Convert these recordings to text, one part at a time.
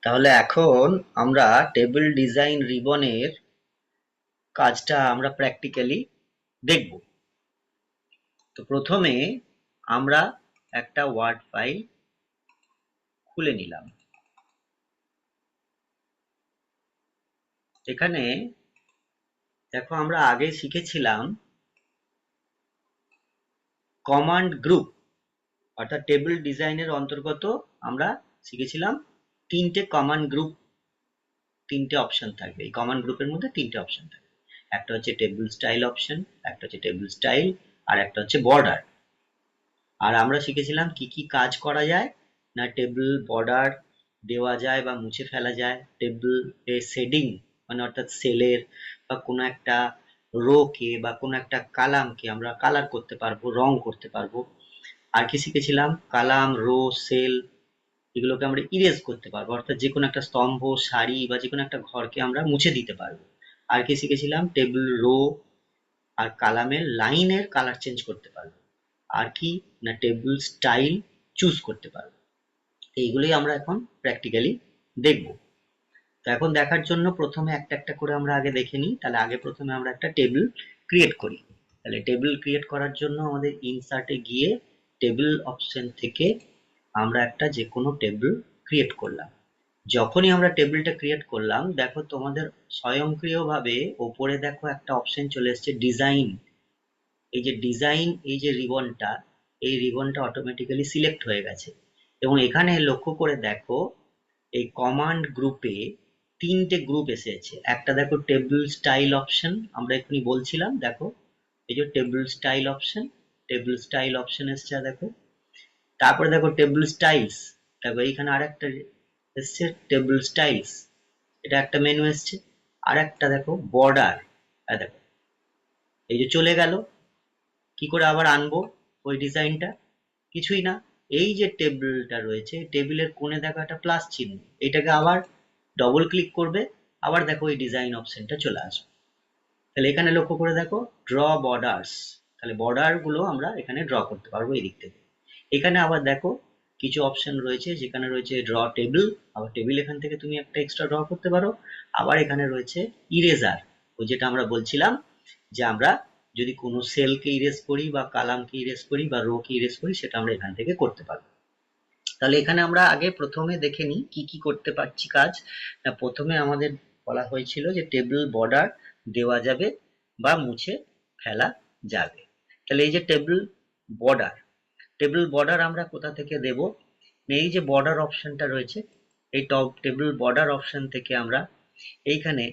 তাহলে এখন আমরা টেবিল ডিজাইন রিবনের কাজটা আমরা প্র্যাকটিক্যালি দেখব। তো প্রথমে আমরা একটা ওয়ার্ড ফাইল খুলে নিলাম। এখানে দেখো আমরা আগে শিখেছিলাম কমান্ড গ্রুপ, অর্থাৎ টেবিল ডিজাইনের অন্তর্গত আমরা শিখেছিলাম তিনটে কমান্ড গ্রুপ, তিনটে অপশন থাকবে। এই কমান্ড গ্রুপের মধ্যে তিনটে অপশন থাকবে। একটা হচ্ছে টেবিল স্টাইল অপশন, একটা হচ্ছে টেবিল স্টাইল, আর একটা হচ্ছে বর্ডার। আর আমরা শিখেছিলাম কি কি কাজ করা যায় না, টেবিল বর্ডার দেওয়া যায় বা মুছে ফেলা যায়, টেবিল এ শেডিং মানে অর্থাৎ সেলের বা কোনো একটা রো কে বা কোনো একটা কালামকে আমরা কালার করতে পারবো, রং করতে পারবো। আর কি শিখেছিলাম, কালাম, রো, সেল এগুলোকে আমরা ইরেজ করতে পারবো, অর্থাৎ যে কোনো একটা স্তম্ভ, সারি বা যে কোনো একটা ঘরকে আমরা মুছে দিতে পারবো। আর কি শিখেছিলাম, টেবিল রো আর কালামের লাইনের কালার চেঞ্জ করতে পারবো। আর কি না, টেবিল স্টাইল চুজ করতে পারবো। এইগুলোই আমরা এখন প্র্যাকটিক্যালি দেখব। তো এখন দেখার জন্য প্রথমে একটা একটা করে আমরা আগে দেখে নিই। তাহলে আগে প্রথমে আমরা একটা টেবিল ক্রিয়েট করি। তাহলে টেবিল ক্রিয়েট করার জন্য আমাদের ইনসার্টে গিয়ে টেবিল অপশন থেকে আমরা একটা যে কোনো টেবিল ক্রিয়েট করলাম। যখনই আমরা টেবিলটা ক্রিয়েট করলাম, দেখো তোমাদের স্বয়ংক্রিয়ভাবে ওপরে দেখো একটা অপশন চলে এসছে ডিজাইন। এই যে ডিজাইন, এই যে রিবনটা, এই রিবনটা অটোমেটিক্যালি সিলেক্ট হয়ে গেছে। এবং এখানে লক্ষ্য করে দেখো এই কমান্ড গ্রুপে তিনটে গ্রুপ এসেছে। একটা দেখো টেবিল স্টাইল অপশন, আমরা এক্ষুনি বলছিলাম, দেখো এই যে table style option, table style option এসছে দেখো। তারপরে দেখো টেবিল স্টাইলস, দেখো এইখানে আরেকটা এসছে টেবিল স্টাইলস, এটা একটা মেনু এসছে। আর একটা দেখো বর্ডার, দেখো এই যে চলে গেল। কি করে আবার আনবো ওই ডিজাইনটা? কিছুই না, এই যে টেবিলটা রয়েছে টেবিলের কোণে দেখো একটা প্লাস চিহ্ন, এটাকে আবার ডবল ক্লিক করবে, আবার দেখো এই ডিজাইন অপশনটা চলে আসবে। তাহলে এখানে লক্ষ্য করে দেখো ড্র বর্ডার্স, তাহলে বর্ডার গুলো আমরা এখানে ড্র করতে পারবো এই দিক থেকে। এখানে আবার দেখো কিছু অপশন রয়েছে, যেখানে রয়েছে ড্র টেবিল, আবার টেবিল এখান থেকে তুমি একটা এক্সট্রা ড্র করতে পারো। আবার এখানে রয়েছে ইরেজার, ওই যেটা আমরা বলছিলাম যে আমরা যদি কোনো সেলকে ইরেজ করি বা কালামকে ইরেজ করি বা রো কে ইরেজ করি, সেটা আমরা এখান থেকে করতে পারবো। তাহলে এখানে আমরা আগে প্রথমে দেখে নিই কি কি করতে পারছি কাজ। না, প্রথমে আমাদের বলা হয়েছিল যে টেবিল বর্ডার দেওয়া যাবে বা মুছে ফেলা যাবে। তাহলে এই যে টেবিল বর্ডার, টেবিল বর্ডার আমরা কোথা থেকে দেব? এই যে বর্ডার অপশনটা রয়েছে, এই টপ টেবিল বর্ডার অপশন থেকে আমরা এইখানে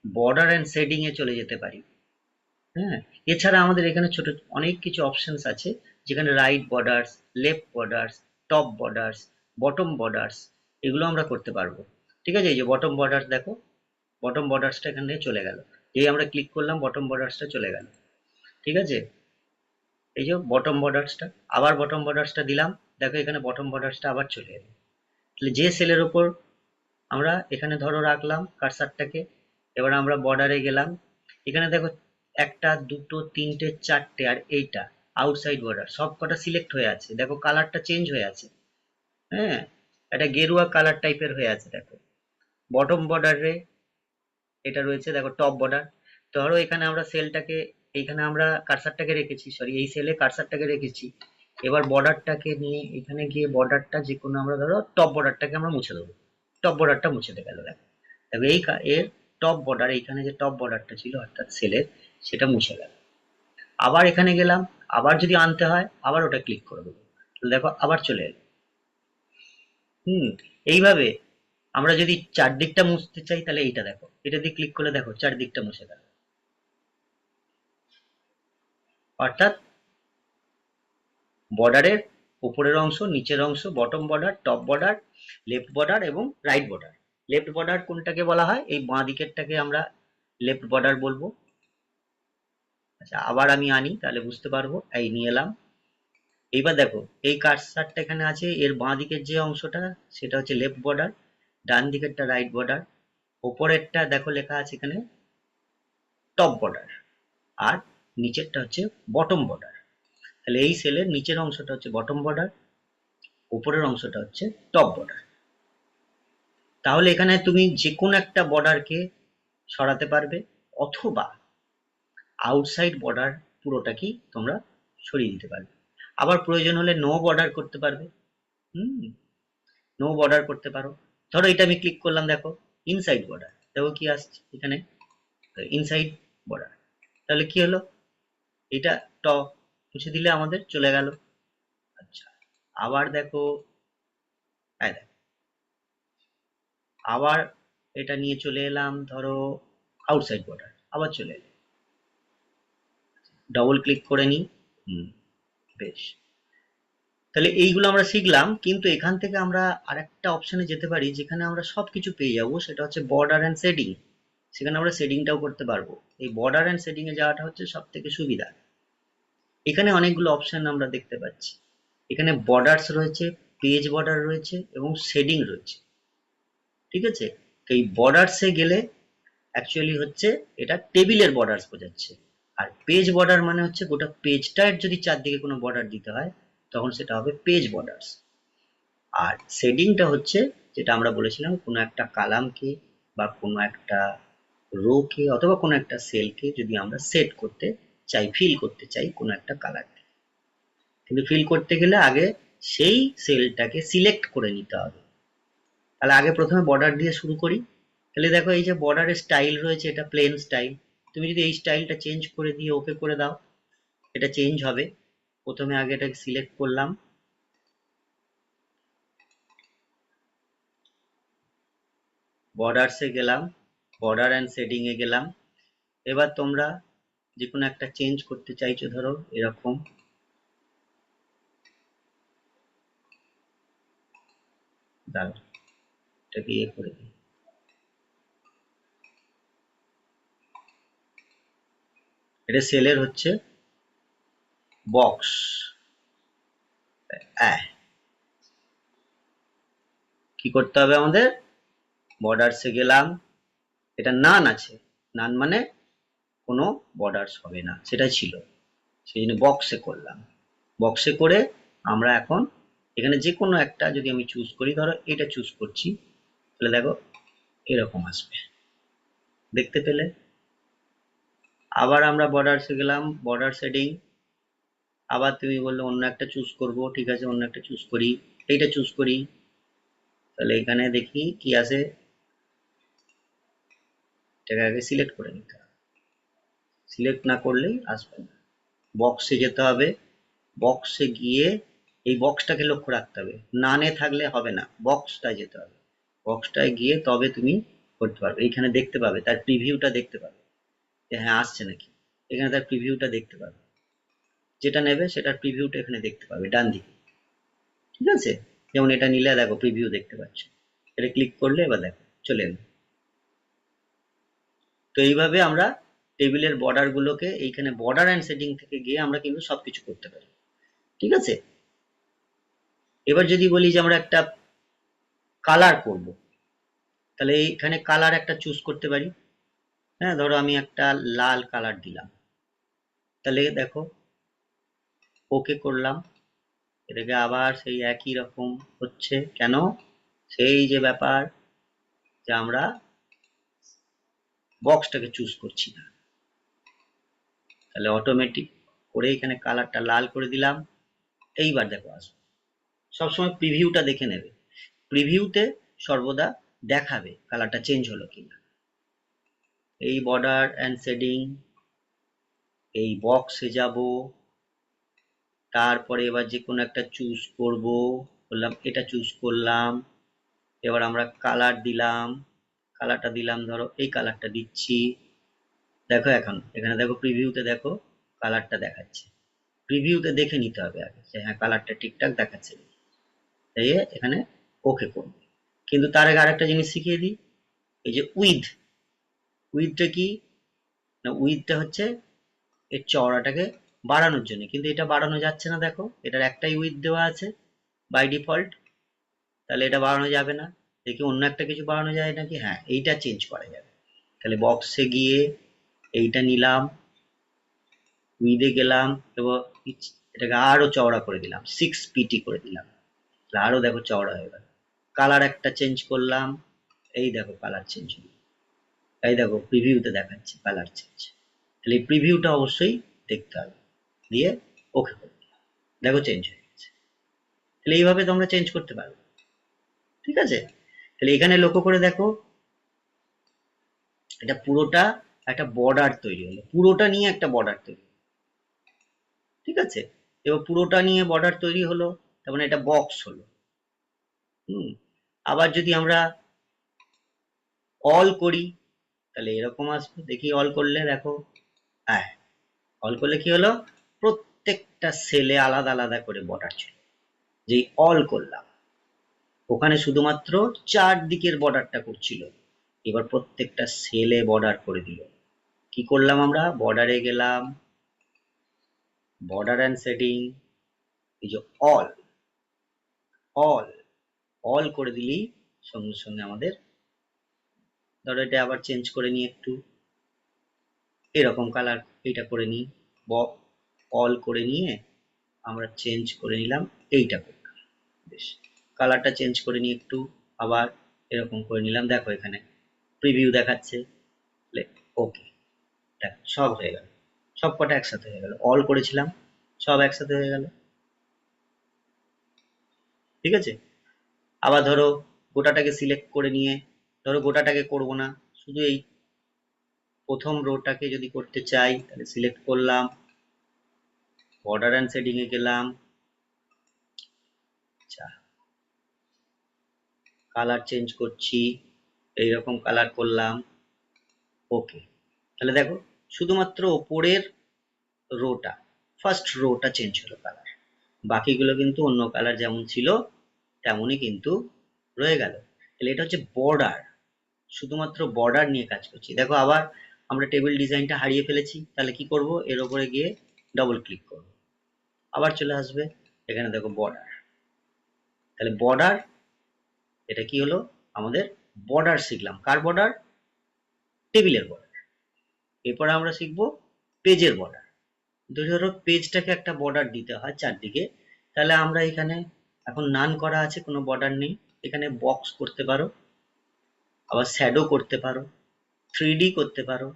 বর্ডার অ্যান্ড শেডিং এ চলে যেতে পারি। হ্যাঁ, এছাড়া আমাদের এখানে ছোট অনেক কিছু অপশনস আছে, যেখানে right borders, left borders, top borders, bottom borders এগুলো আমরা করতে পারবো। ঠিক আছে, এই যে বটম বর্ডার্স দেখো, বটম বর্ডার্সটা এখানে চলে গেল, এই আমরা ক্লিক করলাম বটম বর্ডার্সটা চলে গেল। ঠিক আছে, এই যে বটম বর্ডার্সটা, আবার বটম বর্ডার্সটা দিলাম, দেখো এখানে বটম বর্ডার্সটা আবার চলে এলো। তাহলে যে সেলের ওপর আমরা এখানে ধরো রাখলাম কার্সারটাকে, এবার আমরা বর্ডারে গেলাম, এখানে দেখো একটা, দুটো, তিনটে, চারটে, আর এইটা আউটসাইড বর্ডার সব কটা সিলেক্ট হয়ে আছে। দেখো কালারটা চেঞ্জ হয়ে আছে। হ্যাঁ, একটা গেরুয়া কালার টাইপের হয়ে আছে দেখো। বটম বর্ডারে এটা রয়েছে দেখো টপ বর্ডার। ধরো এখানে আমরা সেলটাকে, এইখানে আমরা কার্সারটাকে রেখেছি, সরি এই সেলে কার্সারটাকে রেখেছি। এবার বর্ডারটাকে নিয়ে এখানে গিয়ে বর্ডারটা যে কোনো আমরা ধরো টপ বর্ডারটাকে আমরা মুছে দেবো। টপ বর্ডারটা মুছে গেল দেখো। তবে এই এর টপ বর্ডার, এইখানে যে টপ বর্ডারটা ছিল অর্থাৎ সেলের, সেটা মুছে গেল। আবার এখানে গেলাম, আবার যদি আনতে হয় আবার ওটা ক্লিক করে দেবো, দেখো আবার চলে এলো। এইভাবে আমরা যদি চারদিকটা মুছতে চাই, তাহলে এইটা দেখো, এটা দিয়ে ক্লিক করলে দেখো চারদিকটা মুছে গেল। অর্থাৎ বর্ডারের উপরের অংশ, নিচের অংশ, bottom border, top border, left border এবং রাইট বর্ডার। লেফট বর্ডার কোনটাকে বলা হয়? এই বাঁ দিকেরটাকে আমরা লেফট বর্ডার বলবো। আচ্ছা, আবার আমি আনি তাহলে বুঝতে পারবো। এই নিয়ে এলাম। এইবার দেখো এই কার্সারটা এখানে আছে, এর বাঁ দিকের যে অংশটা সেটা হচ্ছে লেফট বর্ডার, ডান দিকেরটা রাইট বর্ডার, ওপরেরটা দেখো লেখা আছে এখানে টপ বর্ডার, আর নিচেরটা হচ্ছে বটম বর্ডার। তাহলে এই সেলের নিচের অংশটা হচ্ছে বটম বর্ডার, উপরের অংশটা হচ্ছে টপ বর্ডার। তাহলে এখানে তুমি যে কোনো একটা বর্ডারকে সরাতে পারবে, অথবা আউটসাইড বর্ডার পুরোটাকেই তোমরা সরিয়ে দিতে পারবে। আবার প্রয়োজন হলে নো বর্ডার করতে পারবে। নো বর্ডার করতে পারো। ধরো এটা আমি ক্লিক করলাম, দেখো ইনসাইড বর্ডার, দেখো কি আসছে এখানে, ইনসাইড বর্ডার। তাহলে কি হলো, এটা ট মুছে দিলে আমাদের চলে গেল। আচ্ছা, আবার দেখো, আবার এটা নিয়ে চলে এলাম, ধরো আউটসাইড বর্ডার, আবার চলে এলাম, ডবল ক্লিক করে নিই। বেশ, তাহলে এইগুলো আমরা শিখলাম। কিন্তু এখান থেকে আমরা আরেকটা অপশনে যেতে পারি যেখানে আমরা সবকিছু পেয়ে যাবো, সেটা হচ্ছে বর্ডার অ্যান্ড শেডিং। সেখানে আমরা শেডিংটাও করতে পারবো। এই বর্ডার অ্যান্ড শেডিং এ যাওয়াটা হচ্ছে সব থেকে সুবিধা। এখানে অনেকগুলো অপশন আমরা দেখতে পাচ্ছি। এখানে বর্ডার্স রয়েছে, পেজ বর্ডার রয়েছে এবং শেডিং রয়েছে। ঠিক আছে, তো এই বর্ডার্সে গেলে অ্যাকচুয়ালি হচ্ছে এটা টেবিলের বর্ডার্স বোঝাচ্ছে। আর পেজ বর্ডার মানে হচ্ছে গোটা পেজটার যদি চারদিকে কোনো বর্ডার দিতে হয় তখন সেটা হবে পেজ বর্ডার্স। আর শেডিংটা হচ্ছে যেটা আমরা বলেছিলাম, কোনো একটা কালামকে বা কোনো একটা রোকে অথবা কোনো একটা সেলকে যদি আমরা সেট করতে চাই, ফিল করতে চাই কোনো একটা কালার, কিন্তু ফিল করতে গেলে আগে সেই সেলটাকে সিলেক্ট করে নিতে হবে। তাহলে আগে প্রথমে বর্ডার দিয়ে শুরু করি। তাহলে দেখো এই যে বর্ডারের স্টাইল রয়েছে, এটা প্লেন স্টাইল। তুমি যদি এই স্টাইলটা চেঞ্জ করে দিয়ে ওকে করে দাও, এটা চেঞ্জ হবে। প্রথমে আগে এটাকে সিলেক্ট করলাম, বর্ডার্সে গেলাম, বর্ডার অ্যান্ড শেডিং এ গেলাম। এবার তোমরা যে কোনো একটা চেঞ্জ করতে চাইছো, ধরো এরকম, দাঁড়াও এটাকে ইয়ে করে দিই, এটা সেলের হচ্ছে বক্স। কি করতে হবে আমাদের, বর্ডার্সে গেলাম, এটা নান আছে, নান মানে কোনো বর্ডার্স হবে না, সেটা ছিল, সেই জন্য বক্সে করলাম। বক্সে করে আমরা এখন এখানে যে কোনো একটা যদি আমি চুজ করি, ধরো এটা চুজ করছি, তাহলে দেখো এরকম আসবে, দেখতে পেলে। আবার আমরা বর্ডার্সে গেলাম, বর্ডার শেডিং, আবার তুমি বললে অন্য একটা চুজ করব, ঠিক আছে অন্য একটা চুজ করি, এইটা চুজ করি, তাহলে এখানে দেখি কি আসে, এটাকে আগে সিলেক্ট করে নিতে হবে, সিলেক্ট না করলেই আসবে না। বক্সে যেতে হবে, বক্সে গিয়ে এই বক্সটাকে লক্ষ্য রাখতে হবে, নানে থাকলে হবে না, বক্সটায় যেতে হবে। বক্সটায় গিয়ে তবে তুমি করতে পারবে, এইখানে দেখতে পাবে তার প্রিভিউটা দেখতে পাবে যে হ্যাঁ আসছে নাকি, এখানে তার প্রিভিউটা দেখতে পাবে, যেটা নেবে সেটার প্রিভিউটা এখানে দেখতে পাবে ডান দিকে। ঠিক আছে, যেমন এটা নিলে দেখো প্রিভিউ দেখতে পাচ্ছ, এটা ক্লিক করলে এবার দেখো চলে এলো। তো এইভাবে আমরা টেবিলের বর্ডার গুলোকে এইখানে বর্ডার অ্যান্ড সেটিং থেকে গিয়ে আমরা কিন্তু সবকিছু করতে পারি। ঠিক আছে, এবার যদি বলি যে আমরা একটা কালার করব, তাহলে এইখানে কালার একটা চুজ করতে পারি। হ্যাঁ, ধরো আমি একটা লাল কালার দিলাম, তাহলে দেখো ওকে করলাম, এটাকে আবার সেই একই রকম হচ্ছে কেন, সেই যে ব্যাপার যে আমরা বক্সটাকে চুজ করছি না, তাহলে অটোমেটিক করে এখানে কালারটা লাল করে দিলাম। এইবার দেখো আসবে, সবসময় প্রিভিউটা দেখে নেবে, প্রিভিউতে সর্বদা দেখাবে কালারটা চেঞ্জ হলো কিনা। এই বর্ডার অ্যান্ড শেডিং, এই বক্সে যাব, তারপরে এবার যে কোনো একটা চুজ করব, বললাম এটা চুজ করলাম, এবার আমরা কালার দিলাম, কালারটা দিলাম, ধরো এই কালারটা দিচ্ছি। দেখো এখন এখানে দেখো প্রিভিউতে দেখো কালারটা দেখাচ্ছে, প্রিভিউতে দেখে নিতে হবে আগে যে হ্যাঁ কালারটা ঠিকঠাক দেখাচ্ছে, তাই এখানে ওকে করবে। কিন্তু তার আগে আরেকটা জিনিস শিখিয়ে দিই, এই যে উইথটা কি না, উইথটা হচ্ছে এর চওড়াটাকে বাড়ানোর জন্য, কিন্তু এটা বাড়ানো যাচ্ছে না, দেখো এটার একটাই উইথ দেওয়া আছে বাই ডিফল্ট, তাহলে এটা বাড়ানো যাবে না। দেখি অন্য একটা কিছু বাড়ানো যায় নাকি, হ্যাঁ এইটা চেঞ্জ করা যাবে। তাহলে বক্সে গিয়ে এইটা নিলাম, উইথে গেলাম এবং এটাকে আরো চওড়া করে দিলাম, 6 পিটি করে দিলাম, তাহলে আরো দেখো চওড়া হয়ে গেল। কালার একটা চেঞ্জ করলাম, এই দেখো কালার চেঞ্জ হলো, এই দেখো প্রিভিউতে দেখাচ্ছে কালার চেঞ্জ। তাহলে এই প্রিভিউটা অবশ্যই দেখতে হবে, দিয়ে ওকে করে দিলাম, দেখো চেঞ্জ হয়ে গেছে। তাহলে এইভাবে তোমরা চেঞ্জ করতে পারবে, ঠিক আছে। তাহলে এখানে লক্ষ্য করে দেখো, এটা পুরোটা একটা বর্ডার তৈরি হলো, পুরোটা নিয়ে একটা বর্ডার তৈরি হলো, ঠিক আছে। এবার পুরোটা নিয়ে বর্ডার তৈরি হলো, তার মানে এটা বক্স হলো। আবার যদি আমরা অল করি তাহলে এরকম আসবে, দেখি অল করলে দেখো, হ্যাঁ অল করলে কি হলো, প্রত্যেকটা সেলে আলাদা আলাদা করে বর্ডার ছিল। যেই অল করলাম ওখানে শুধুমাত্র চারদিকের বর্ডারটা করছিল, এবার প্রত্যেকটা সেলে বর্ডার করে দিল। কি করলাম আমরা, বর্ডারে গেলাম, বর্ডার অ্যান্ড সেটিং, এই যে অল, অল অল করে দিলেই সঙ্গে সঙ্গে আমাদের, ধরো এটা আবার চেঞ্জ করে নিই একটু, এরকম কালার এইটা করে নিই, অল করে নিয়ে আমরা চেঞ্জ করে নিলাম, এইটা করলাম, বেশ কালারটা চেঞ্জ করে নিই একটু, আবার এরকম করে নিলাম, দেখো এখানে প্রিভিউ দেখাচ্ছে, ওকে দেখো সব হয়ে গেল, সব কটা একসাথে হয়ে গেল, অল করেছিলাম সব একসাথে হয়ে গেল, ঠিক আছে। আবার ধরো গোটাটাকে সিলেক্ট করে নিয়ে, ধরো গোটাটাকে করব না, শুধু এই প্রথম রোটাকে যদি করতে চাই তাহলে সিলেক্ট করলাম, বর্ডার অ্যান্ড শেডিং এ গেলাম, আচ্ছা কালার চেঞ্জ করছি, এইরকম কালার করলাম, ওকে। তাহলে দেখো শুধুমাত্র ওপরের রোটা, ফার্স্ট রোটা চেঞ্জ হলো কালার, বাকিগুলো কিন্তু অন্য কালার যেমন ছিল তেমনই কিন্তু রয়ে গেল। তাহলে এটা হচ্ছে বর্ডার, শুধুমাত্র বর্ডার নিয়ে কাজ করছি। দেখো আবার আমরা টেবিল ডিজাইনটা হারিয়ে ফেলেছি, তাহলে কি করব, এর উপরে গিয়ে ডবল ক্লিক করব, আবার চলে আসবে এখানে দেখো বর্ডার। তাহলে বর্ডার, এটা কি হলো, আমাদের বর্ডার শিখলাম, কার বর্ডার, টেবিলের বর্ডার। এরপরে আমরা শিখবো পেজের বর্ডার। ধরো পেজটাকে একটা বর্ডার দিতে হয় চারদিকে, তাহলে আমরা এখানে এখন নান করা আছে, কোনো বর্ডার নেই, এখানে বক্স করতে পারো, আবার শ্যাডো করতে পারো, 3D করতে পারো,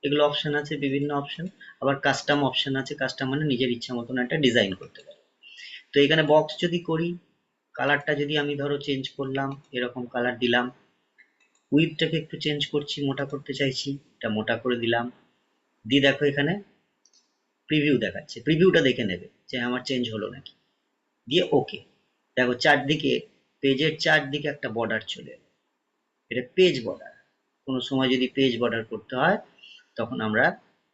এগুলো অপশন আছে, বিভিন্ন অপশন। আবার কাস্টম অপশন আছে, কাস্টম মানে নিজের ইচ্ছা মতন একটা ডিজাইন করতে পারো। তো এখানে বক্স যদি করি, কালারটা যদি আমি ধরো চেঞ্জ করলাম, এরকম কালার দিলাম, উইডটাকে একটু চেঞ্জ করছি, মোটা করতে চাইছি, এটা মোটা করে দিলাম, দিয়ে দেখো এখানে প্রিভিউ দেখাচ্ছে, প্রিভিউটা দেখে নেবে যে আমার চেঞ্জ হলো নাকি, দিয়ে ওকে। দেখো চারদিকে, পেজের চারদিকে একটা বর্ডার চলে এলো, এটা পেজ বর্ডার। কোনো সময় যদি পেজ বর্ডার করতে হয় তখন আমরা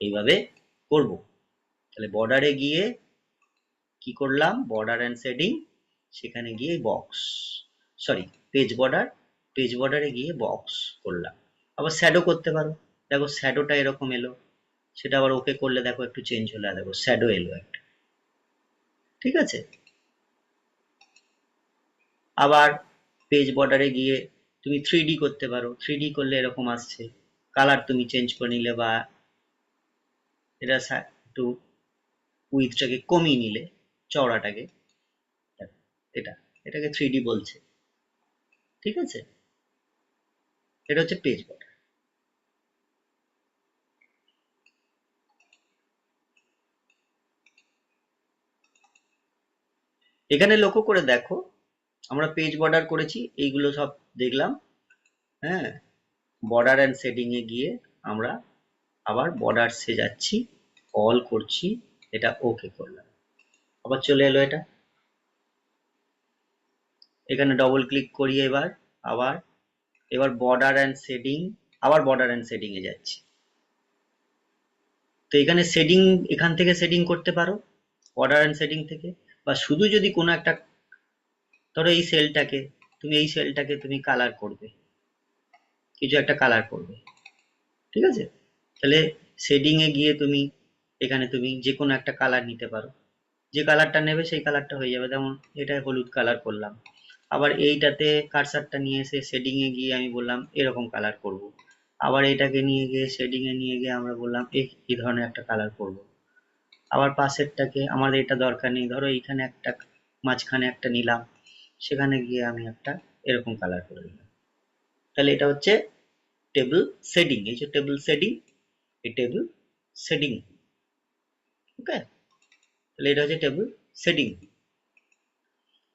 এইভাবে করব। তাহলে বর্ডারে গিয়ে কি করলাম, বর্ডার অ্যান্ড শেডিং, সেখানে গিয়ে box, sorry page border, page বর্ডারে গিয়ে বক্স করলাম। আবার শ্যাডো করতে পারো, দেখো শ্যাডোটা এরকম এলো, সেটা আবার ওকে করলে দেখো একটু চেঞ্জ হলে দেখো শ্যাডো এলো একটা, ঠিক আছে। আবার পেজ বর্ডারে গিয়ে তুমি 3D করতে পারো, 3D করলে এরকম আসছে, কালার তুমি চেঞ্জ করে নিলে, বা এটা একটু উইথটাকে কমিয়ে নিলে, চওড়াটাকে, এটা এটাকে 3D বলছে, ঠিক আছে। এটা হচ্ছে পেজ বর্ডার। এখানে লক্ষ্য করে দেখো, আমরা পেজ বর্ডার করেছি, এইগুলো সব দেখলাম, হ্যাঁ। বর্ডার অ্যান্ড শেডিং এ গিয়ে আমরা আবার বর্ডারসে যাচ্ছি, অল করছি, এটা ওকে করলাম, আবার চলে এলো এটা, এখানে ডবল ক্লিক করি এবার, আবার এবার বর্ডার অ্যান্ড শেডিং, আবার বর্ডার অ্যান্ড শেডিং এ যাচ্ছি। তো এখানে শেডিং, এখান থেকে শেডিং করতে পারো বর্ডার অ্যান্ড শেডিং থেকে, বা শুধু যদি কোনো একটা, ধরো এই সেলটাকে, তুমি এই সেলটাকে তুমি কালার করবে, কিছু একটা কালার করবে, ঠিক আছে। তাহলে শেডিং এ গিয়ে তুমি এখানে তুমি যে কোনো একটা কালার নিতে পারো, যে কালারটা নেবে সেই কালারটা হয়ে যাবে, যেমন এটা হলুদ কালার করলাম। আবার এইটাতে কার্সারটা নিয়ে এসে শেডিং এ গিয়ে আমি বললাম এরকম কালার করব। আবার এটাকে নিয়ে গিয়ে শেডিং এ নিয়ে গিয়ে আমরা বললাম এই ধরনের একটা কালার করব। আবার পাশেরটাকে, আমার এটা দরকার নেই, ধরো এইখানে একটা, মাঝখানে একটা নিলাম, সেখানে গিয়ে আমি একটা এরকম কালার করে দিলাম, তাহলে এটা হচ্ছে টেবিল শেডিং, এই যে টেবিল শেডিং, এই টেবিল শেডিং। ওকে, তাহলে এটা হচ্ছে টেবিল শেডিং।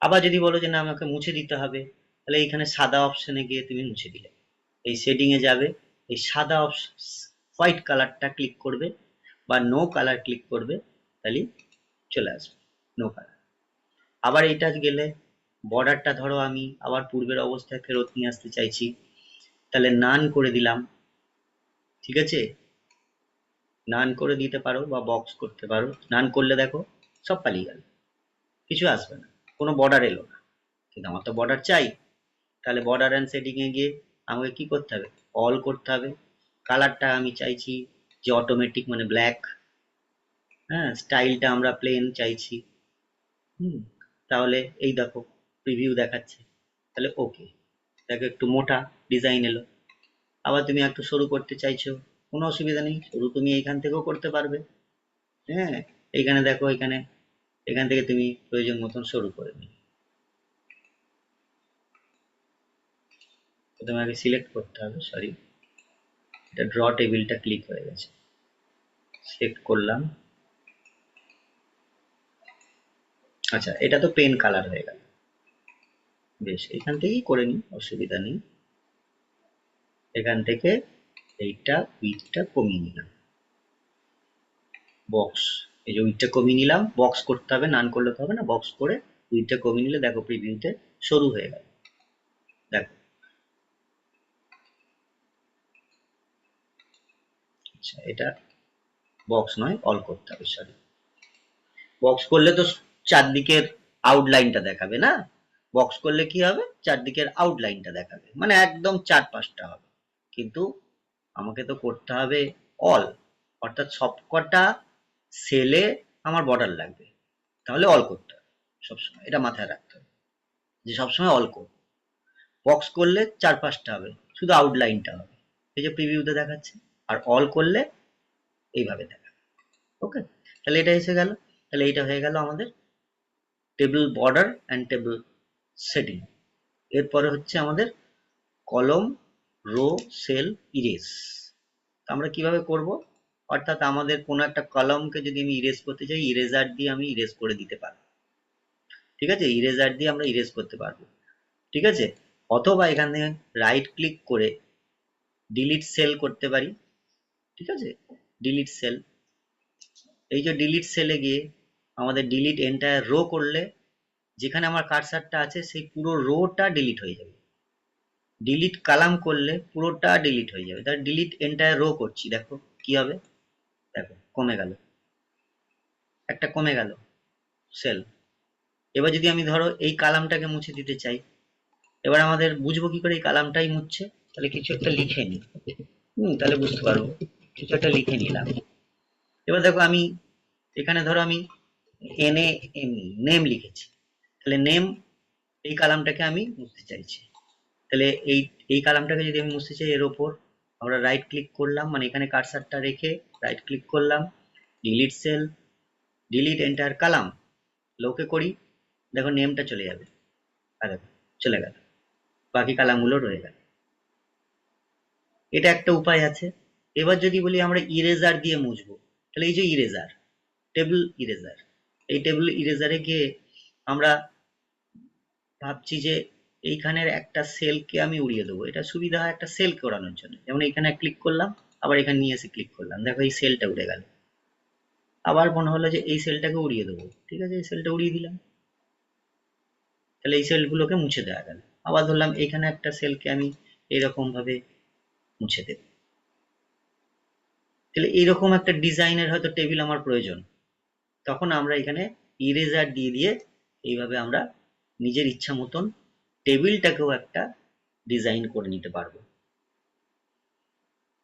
আবার যদি বলো যে না আমাকে মুছে দিতে হবে, তাহলে এইখানে সাদা অপশনে গিয়ে তুমি মুছে দিলে, এই শেডিং এ যাবে, এই সাদা হোয়াইট কালারটা ক্লিক করবে বা নো কালার ক্লিক করবে, তাহলে চলে আসবে নো কালার। আবার এটা গেলে বর্ডারটা ধরো আমি আবার পূর্বের অবস্থায় ফেরত নিয়ে আসতে চাইছি, তাহলে নান করে দিলাম। ঠিক আছে, নান করে দিতে পারো বা বক্স করতে পারো। নান করলে দেখো সব পালিয়ে গেল, কিছু আসবে না, কোনো বর্ডার এলো না। কিন্তু আমার তো বর্ডার চাই, তাহলে বর্ডার অ্যান্ড সেটিং এ গিয়ে আমাকে কি করতে হবে, অল করতে হবে। কালারটা আমি চাইছি যে অটোমেটিক মানে ব্ল্যাক, হ্যাঁ, স্টাইলটা আমরা প্লেন চাইছি। তাহলে এই দেখো প্রিভিউ দেখাচ্ছে, তাহলে ওকে, দেখো একটু মোটা ডিজাইন এলো। আবার তুমি একটু সরু করতে চাইছো, কোনো অসুবিধা নেই, সরু তুমি এইখান থেকেও করতে পারবে। হ্যাঁ, এইখানে দেখো, এখানে এখান থেকে তুমি প্রয়োজন মতন সরু করে নিবে। তোমাকে সিলেক্ট করতে হবে, সরি, এটা ড্র টেবিলটা ক্লিক হয়ে গেছে, সিলেক্ট করলাম। আচ্ছা, এটা তো পেন কালার হয়ে গেল, বেশ, এখান থেকেই করে নিই, অসুবিধা নেই। এখান থেকে এইটা উইথটা কমিয়ে নিলাম, বক্স, এই যে উইথটা কমিয়ে নিলাম, বক্স করতে হবে, নান করলে তো হবে না, বক্স করে উইথটা কমিয়ে নিলে দেখো প্রিভিউতে সরু হয়ে গেল। দেখো, আচ্ছা এটা বক্স নয়, অল করতে হবে, সরি। বক্স করলে তো চারদিকের আউটলাইনটা দেখাবে না, বক্স করলে কি হবে, চারদিকের আউটলাইনটা দেখাবে, মানে একদম চার পাঁচটা হবে। কিন্তু আমাকে তো করতে হবে অল, অর্থাৎ সবকটা সেলে আমার বর্ডার লাগবে, তাহলে অল করতে হবে সবসময়, এটা মাথায় রাখতে হবে যে সবসময় অল করব। বক্স করলে চার পাঁচটা হবে, শুধু আউটলাইনটা হবে, এই যে প্রিভিউতে দেখাচ্ছে। আর অল করলে এইভাবে দেখাবে। ওকে, তাহলে এটা এসে গেল, তাহলে এইটা হয়ে গেল আমাদের table border and table setting. এরপরে হচ্ছে আমাদের কলম, রো, সেল, ইরেজ। আমরা কিভাবে করব, অর্থাৎ আমাদের কোনো একটা কলমকে যদি আমি ইরেজ করতে চাই, ইরেজার দিয়ে আমি ইরেজ করে দিতে পারবো। ঠিক আছে, ইরেজার দিয়ে আমরা ইরেজ করতে পারবো। ঠিক আছে, অথবা এখান থেকে রাইট ক্লিক করে ডিলিট সেল করতে পারি। ঠিক আছে, ডিলিট সেল, এই যে ডিলিট সেলে গিয়ে আমাদের ডিলিট এন্টায়ার রো করলে যেখানে আমার কার্সারটা আছে সেই পুরো রোটা ডিলিট হয়ে যাবে। ডিলিট কালাম করলে পুরোটা ডিলিট হয়ে যাবে। তাহলে ডিলিট এন্টায়ার রো করছি, দেখো কি হবে, দেখো কমে গেল, একটা কমে গেল সেল। এবার যদি আমি ধরো এই কালামটাকে মুছে দিতে চাই, এবার আমাদের বুঝবো কি করে এই কালামটাই মুছছে, তাহলে কিছু একটা লিখে নিই। তাহলে বুঝতে পারবো, কিছু একটা লিখে নিলাম। এবার দেখো আমি এখানে ধরো আমি এনএ নেম লিখেছি, তাহলে নেম এই কালামটাকে আমি মুছতে চাইছি। তাহলে এই এই কালামটাকে যদি আমি মুছতে চাই, এর ওপর আমরা রাইট ক্লিক করলাম, মানে এখানে কার্সারটা রেখে রাইট ক্লিক করলাম, ডিলিট সেল, ডিলিট এন্টার কালাম, ওকে করি, দেখো নেমটা চলে যাবে, আর দেখো চলে গেল, বাকি কালামগুলো রয়ে গেল। এটা একটা উপায় আছে। এবার যদি বলি আমরা ইরেজার দিয়ে মুছবো, তাহলে এই যে ইরেজার, টেবিল ইরেজার, এই টেবিল ইরেজারে গিয়ে আমরা ভাবছি যে এইখানের একটা সেলকে আমি উড়িয়ে দেবো, এটা সুবিধা হয় একটা সেলকে ওড়ানোর জন্য। যেমন এখানে ক্লিক করলাম, আবার এখানে নিয়ে এসে ক্লিক করলাম, দেখো এই সেলটা উড়ে গেল। আবার মনে হলো যে এই সেলটাকে উড়িয়ে দেবো, ঠিক আছে, এই সেলটা উড়িয়ে দিলাম, তাহলে এই সেলগুলোকে মুছে দেওয়া গেল। আবার ধরলাম এখানে একটা সেলকে আমি এরকম ভাবে মুছে দেব, তাহলে এইরকম একটা ডিজাইনের হয়তো টেবিল আমার প্রয়োজন, তখন আমরা এখানে ইরেজার দিয়ে দিয়ে এইভাবে আমরা নিজের ইচ্ছা মতন টেবিলটাকেও একটা ডিজাইন করে নিতে পারবো।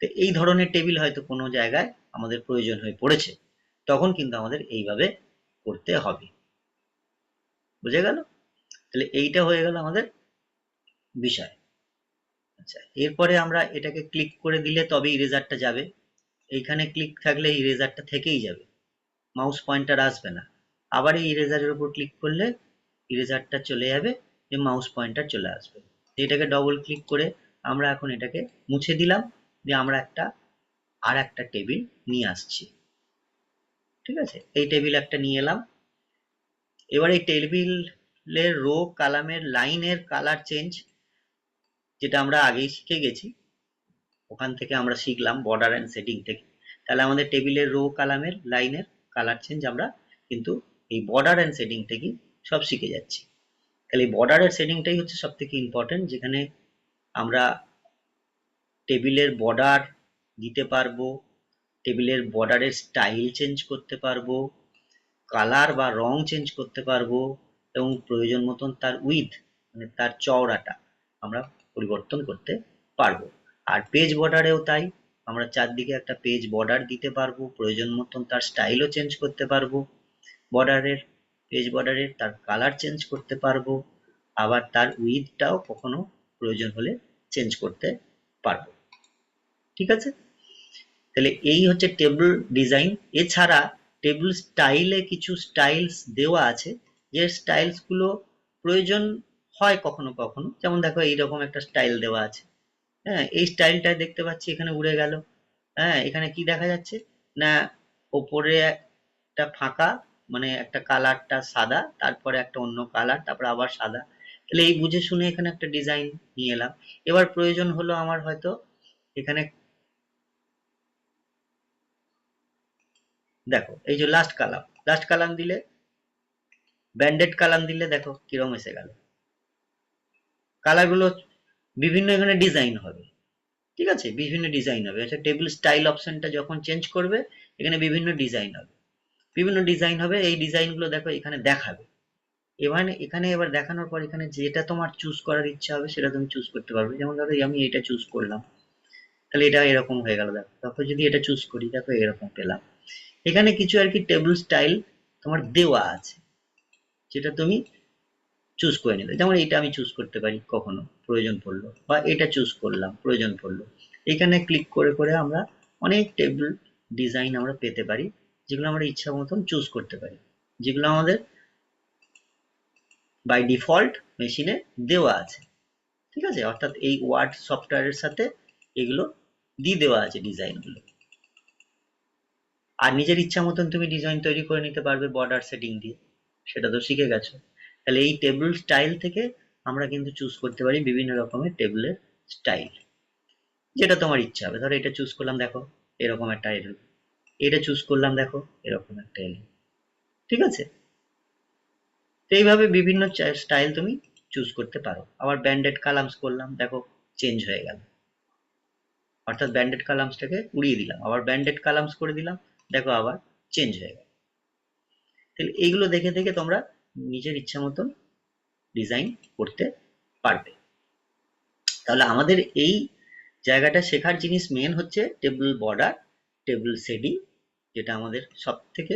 তো এই ধরনের টেবিল হয়তো কোনো জায়গায় আমাদের প্রয়োজন হয়ে পড়েছে, তখন কিন্তু আমাদের এইভাবে করতে হবে। বুঝে গেল, তাহলে এইটা হয়ে গেল আমাদের বিষয়। আচ্ছা, এরপরে আমরা এটাকে ক্লিক করে দিলে তবে ইরেজারটা যাবে, এইখানে ক্লিক থাকলে ইরেজারটা থেকেই যাবে, মাউস পয়েন্টার আসবে না। আবার এই ইরেজারের উপর ক্লিক করলে ইরেজারটা চলে যাবে, যে মাউস পয়েন্টার চলে আসবে। এটাকে ডবল ক্লিক করে আমরা এখন এটাকে মুছে দিলাম, দিয়ে আমরা আর একটা টেবিল নিয়ে আসছি। ঠিক আছে, এই টেবিল একটা নিয়ে এলাম। এবার এই টেবিলের রো কলামের লাইনের কালার চেঞ্জ, যেটা আমরা আগেই শিখে গেছি, ওখান থেকে আমরা শিখলাম বর্ডার অ্যান্ড সেটিং থেকে। তাহলে আমাদের টেবিলের রো কলামের লাইনের কালার চেঞ্জ আমরা কিন্তু এই বর্ডার অ্যান্ড সেটিং থেকেই সব শিখে যাচ্ছি। তাহলে এই বর্ডারের সেটিংটাই হচ্ছে সব থেকে ইম্পর্টেন্ট, যেখানে আমরা টেবিলের বর্ডার দিতে পারবো, টেবিলের বর্ডারের স্টাইল চেঞ্জ করতে পারবো, কালার বা রং চেঞ্জ করতে পারবো, এবং প্রয়োজন মতন তার উইথ মানে তার চওড়াটা আমরা পরিবর্তন করতে পারবো। আর পেজ বর্ডারেও তাই, আমরা চারদিকে একটা পেজ বর্ডার দিতে পারবো, প্রয়োজন মতন তার স্টাইলও চেঞ্জ করতে পারবো, বর্ডারের পেজ বর্ডারের তার কালার চেঞ্জ করতে পারবো, আবার তার উইথটাও কখনো প্রয়োজন হলে চেঞ্জ করতে পারবো। ঠিক আছে, তাহলে এই হচ্ছে টেবিল ডিজাইন। এছাড়া টেবিল স্টাইলে কিছু স্টাইলস দেওয়া আছে, যে স্টাইলস গুলো প্রয়োজন হয় কখনো কখনো। যেমন দেখো এইরকম একটা স্টাইল দেওয়া আছে, হ্যাঁ, এই স্টাইলটা দেখতে পাচ্ছি এখানে উড়ে গেল। হ্যাঁ, এখানে কি দেখা যাচ্ছে না, ওপরে একটা ফাঁকা, মানে একটা কালারটা সাদা, তারপরে একটা অন্য কালার, তারপরে আবার সাদা। তাহলে এই বুঝে শুনে এখানে একটা ডিজাইন নিয়ে এলাম। এবার প্রয়োজন হলো আমার হয়তো এখানে, দেখো এই যে লাস্ট কালাম দিলে, ব্যান্ডেড কালাম দিলে দেখো কিরম এসে গেল। কালার গুলো বিভিন্ন এখানে ডিজাইন হবে। ঠিক আছে, বিভিন্ন ডিজাইন হবে। আচ্ছা, টেবিল স্টাইল অপশনটা যখন চেঞ্জ করবে, এখানে বিভিন্ন ডিজাইন হবে, বিভিন্ন ডিজাইন হবে। এই ডিজাইন গুলো দেখো এখানে দেখাবে। এখানে এবার দেখানোর পর এখানে যেটা তোমার চুজ করার ইচ্ছা হবে সেটা তুমি চুজ করতে পারবে। যেমন ধরো আমি এটা চুজ করলাম, তাহলে এটা এরকম হয়ে গেল। দেখো তারপর যদি এটা চুজ করি, দেখো এরকম পেলাম। এখানে কিছু আর কি টেবিল স্টাইল তোমার দেওয়া আছে, যেটা তুমি চুজ করে নিলে। যেমন এটা আমি চুজ করতে পারি কখনো প্রয়োজন পড়লো, বা এটা চুজ করলাম প্রয়োজন পড়লো। এখানে ক্লিক করে করে আমরা অনেক টেবিল ডিজাইন আমরা পেতে পারি, যেগুলো আমরা ইচ্ছা মতন চুজ করতে পারি, যেগুলো আমাদের বাই ডিফল্ট মেশিনে দেওয়া আছে। ঠিক আছে, অর্থাৎ এই ওয়ার্ড সফটওয়্যারের সাথে এগুলো দিয়ে দেওয়া আছে ডিজাইনগুলো। আর নিজের ইচ্ছা মতন তুমি ডিজাইন তৈরি করে নিতে পারবে বর্ডার সেটিং দিয়ে, সেটা তো শিখে গেছো। তাহলে এই টেবিল স্টাইল থেকে আমরা কিন্তু চুজ করতে পারি বিভিন্ন রকমের টেবিলের স্টাইল, যেটা তোমার ইচ্ছা হবে। ধরো এটা চুজ করলাম, দেখো এরকম একটা এলো। এটা চুজ করলাম, দেখো এরকম একটা এলো। ঠিক আছে, তো এইভাবে বিভিন্ন স্টাইল তুমি চুজ করতে পারো। আবার ব্যান্ডেড কালামস করলাম, দেখো চেঞ্জ হয়ে গেল, অর্থাৎ ব্যান্ডেড কালামসটাকে উড়িয়ে দিলাম, আবার ব্যান্ডেড কালামস করে দিলাম, দেখো আবার চেঞ্জ হয়ে গেল। তাহলে এইগুলো দেখে দেখে তোমরা নিজের ইচ্ছা মতন ডিজাইন করতে পারবে। তাহলে আমাদের এই জায়গাটা শেখার জিনিস মেন হচ্ছে টেবিল বর্ডার, টেবিল শেডিং। যেটা আমাদের সব থেকে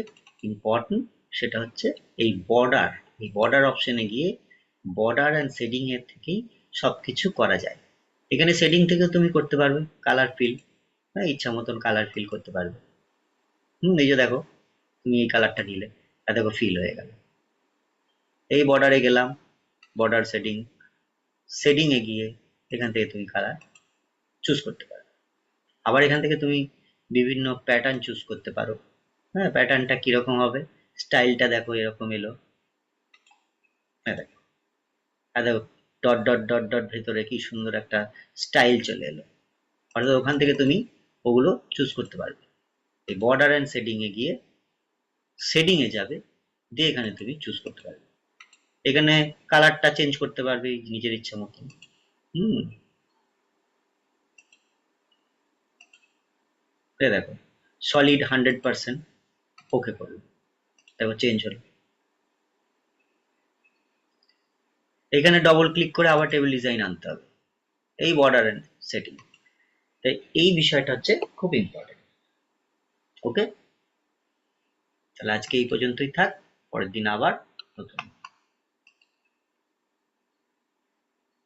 ইম্পর্টেন্ট সেটা হচ্ছে এই বর্ডার। এই বর্ডার অপশনে গিয়ে বর্ডার অ্যান্ড শেডিং এর থেকেই সবকিছু করা যায়। এখানে শেডিং থেকে তুমি করতে পারবে কালার ফিল, হ্যাঁ, ইচ্ছা মতন কালার ফিল করতে পারবে। এই যে দেখো তুমি এই কালারটা নিলে, দেখো ফিল হয়ে গেল। এই বর্ডারে গেলাম, বর্ডার সেটিং, শেডিং এ গিয়ে এখান থেকে তুমি কালার চুজ করতে পারো। আবার এখান থেকে তুমি বিভিন্ন প্যাটার্ন চুজ করতে পারো। হ্যাঁ, প্যাটার্নটা কিরকম হবে, স্টাইলটা দেখো এরকম এলো। হ্যাঁ দেখো, দেখো ডট ডট ডট ডট ভেতরে কি সুন্দর একটা স্টাইল চলে এলো। অর্থাৎ ওখান থেকে তুমি ওগুলো চুজ করতে পারবে। এই বর্ডার অ্যান্ড শেডিং এ গিয়ে শেডিং এ যাবে, দিয়ে এখানে তুমি চুজ করতে পারবে। এখানে কালারটা চেঞ্জ করতে পারবে নিজের ইচ্ছা মতন। দেখো সলিড 100% ওকে করলো, দেখো চেঞ্জ হলো। এখানে ডবল ক্লিক করে আবার টেবিল ডিজাইন আনতে হবে, এই বর্ডার এন্ড সেটিং। তাই এই বিষয়টা হচ্ছে খুব ইম্পর্টেন্ট। ওকে, তাহলে আজকে এই পর্যন্তই থাক, পরের দিন আবার নতুন